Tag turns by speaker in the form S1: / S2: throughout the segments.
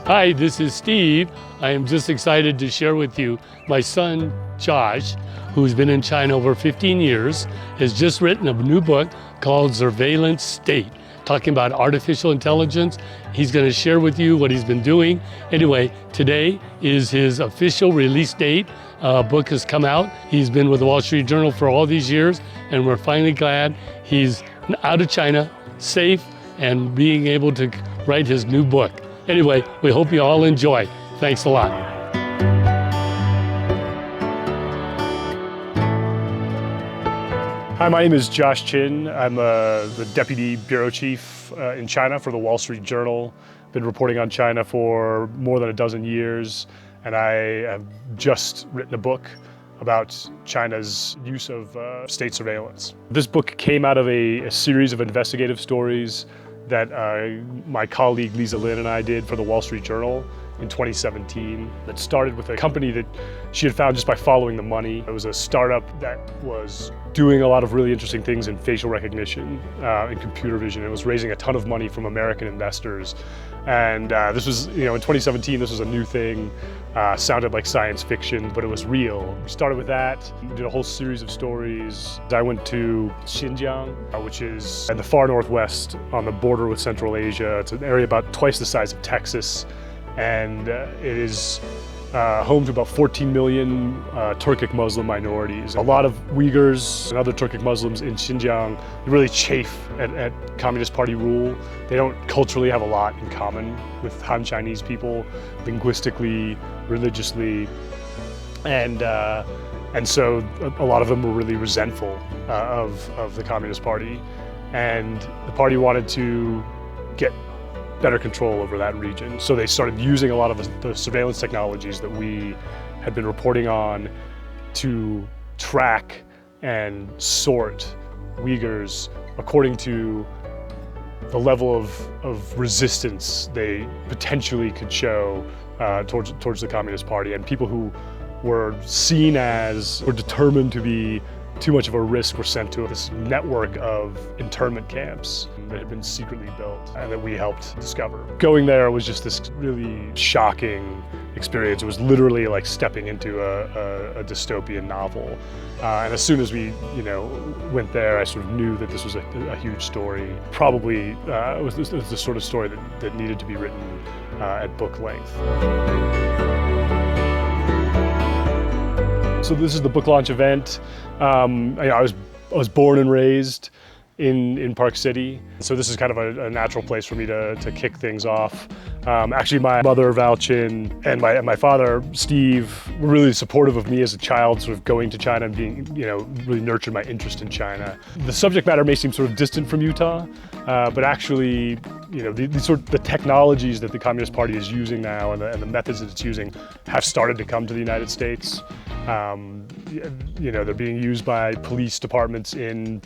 S1: Hi, this is Steve. I am just excited to share with you my son, Josh, who's been in China over 15 years, has just written a new book called Surveillance State, talking about artificial intelligence. He's going to share with you what he's been doing. Anyway, today is his official release date. Book has come out. He's been with the Wall Street Journal for all these years, and we're finally glad he's out of China, safe, and being able to write his new book. Anyway, we hope you all enjoy. Thanks a lot.
S2: Hi, my name is Josh Chin. I'm the Deputy Bureau Chief in China for the Wall Street Journal. Been reporting on China for more than a dozen years, and I have just written a book about China's use of state surveillance. This book came out of a series of investigative stories that my colleague Lisa Lin and I did for the Wall Street Journal in 2017. That started with a company that she had found just by following the money. It was a startup that was doing a lot of really interesting things in facial recognition and computer vision. It was raising a ton of money from American investors. And this was, in 2017, this was a new thing. Sounded like science fiction, but it was real. We started with that, did a whole series of stories. I went to Xinjiang, which is in the far northwest on the border with Central Asia. It's an area about twice the size of Texas, and it is home to about 14 million Turkic Muslim minorities. A lot of Uyghurs and other Turkic Muslims in Xinjiang really chafe at Communist Party rule. They don't culturally have a lot in common with Han Chinese people, linguistically, religiously, and so a lot of them were really resentful of the Communist Party, and the party wanted to get better control over that region. So they started using a lot of the surveillance technologies that we had been reporting on to track and sort Uyghurs according to the level of resistance they potentially could show towards the Communist Party, and people who were seen as were determined to be too much of a risk were sent to this network of internment camps that had been secretly built and that we helped discover. Going there was just this really shocking experience. It was literally like stepping into a dystopian novel. And as soon as we, went there, I sort of knew that this was a huge story. Probably it was the sort of story that needed to be written at book length. So this is the book launch event. I was born and raised in Park City, so this is kind of a natural place for me to kick things off. Actually, my mother, Val Chin, and my father, Steve, were really supportive of me as a child, sort of going to China and being, really nurtured my interest in China. The subject matter may seem sort of distant from Utah, but actually, the technologies that the Communist Party is using now and the methods that it's using have started to come to the United States. They're being used by police departments in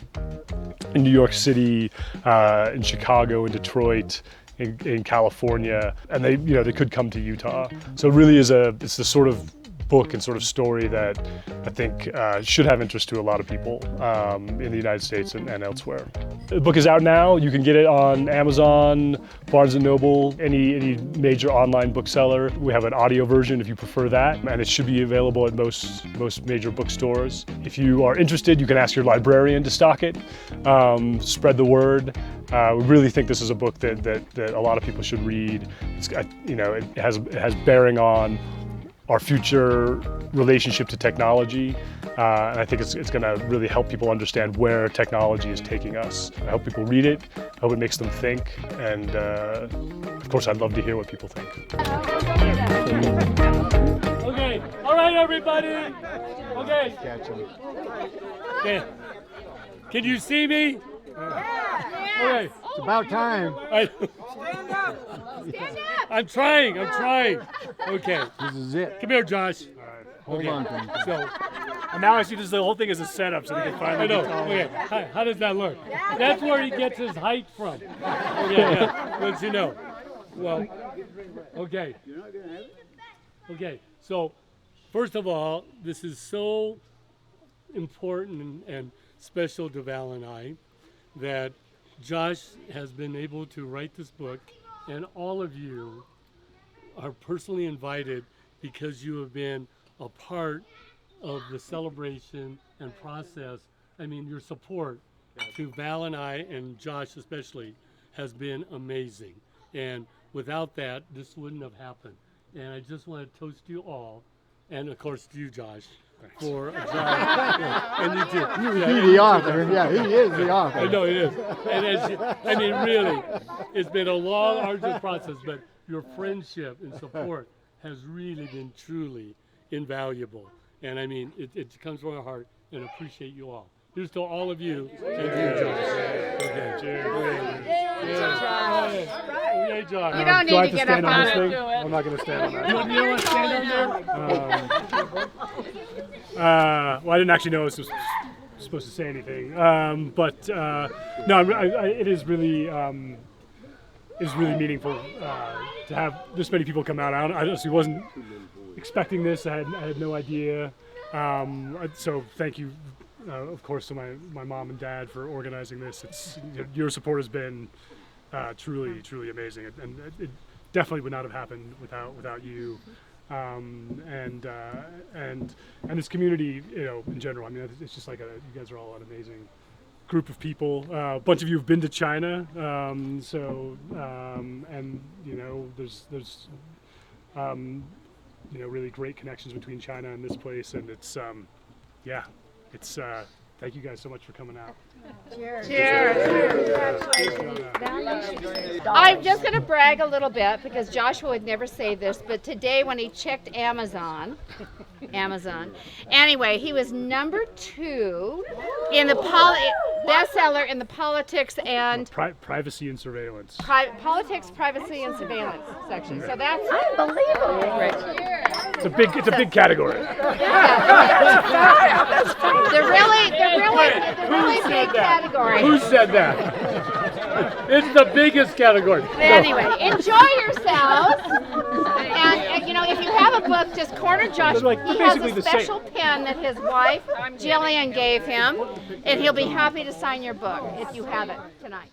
S2: New York City, in Chicago, in Detroit, in California, and they could come to Utah. So it really is it's the sort of book and sort of story that I think should have interest to a lot of people in the United States and elsewhere. The book is out now. You can get it on Amazon, Barnes & Noble, any major online bookseller. We have an audio version if you prefer that, and it should be available at most major bookstores. If you are interested, you can ask your librarian to stock it. Spread the word. We really think this is a book that a lot of people should read. It has bearing on our future relationship to technology, and I think it's going to really help people understand where technology is taking us. I hope people read it. I hope it makes them think, and of course, I'd love to hear what people think.
S1: Okay, all right, everybody. Okay. Okay. Can you see me? Okay.
S3: It's about time.
S4: Stand up! Stand up!
S1: I'm trying. Okay.
S3: This is it.
S1: Come here, Josh.
S3: Hold on to me.
S1: So,
S2: And now I see the whole thing is a setup, so they can
S1: I
S2: finally
S1: know.
S2: get
S1: Okay. How does that look? That's where he gets his height from. Okay, yeah. Let you know. Well, okay. Okay. So, first of all, this is so important and special to Val and I that Josh has been able to write this book, and all of you are personally invited because you have been a part of the celebration and process. I mean, your support to Val and I, and Josh especially, has been amazing. And without that, this wouldn't have happened. And I just want to toast you all, and of course to you, Josh, for a job. And you too.
S3: He's the author. Yeah, he is the author.
S1: I know it is. And I mean, really, it's been a long, arduous process, but your friendship and support has really been truly invaluable. And I mean, it comes from our heart, and appreciate you all. Here's to all of you and you, Josh. Okay. Cheers. Yay, Josh.
S4: You don't
S2: Do I
S4: need
S2: have
S4: to get up
S2: stand on
S4: on
S2: this
S4: it.
S2: thing?
S4: Do it.
S2: I'm not going to stand on that.
S1: You want to stand on there?
S2: Well, I didn't actually know I was supposed to say anything, but no, it is really meaningful to have this many people come out. I honestly wasn't expecting this. I had no idea. So thank you, of course, to my mom and dad for organizing this. Your support has been truly amazing, and it definitely would not have happened without you. And this community, in general. I mean, it's just like you guys are all an amazing group of people. A bunch of you have been to China, and there's really great connections between China and this place, and it's thank you guys so much for coming out.
S4: Cheers. I'm just going to brag a little bit because Joshua would never say this, but today when he checked Amazon, anyway, he was number 2 in the bestseller in the politics and
S2: Privacy and surveillance.
S4: politics, privacy, and surveillance section. So that's unbelievable. Great.
S2: It's a big category.
S4: The really big category.
S1: Who said that? It's the biggest category.
S4: Anyway, enjoy yourselves. And if you have a book, just corner Josh. He has a special pen that his wife, Jillian, gave him, and he'll be happy to sign your book if you have it tonight.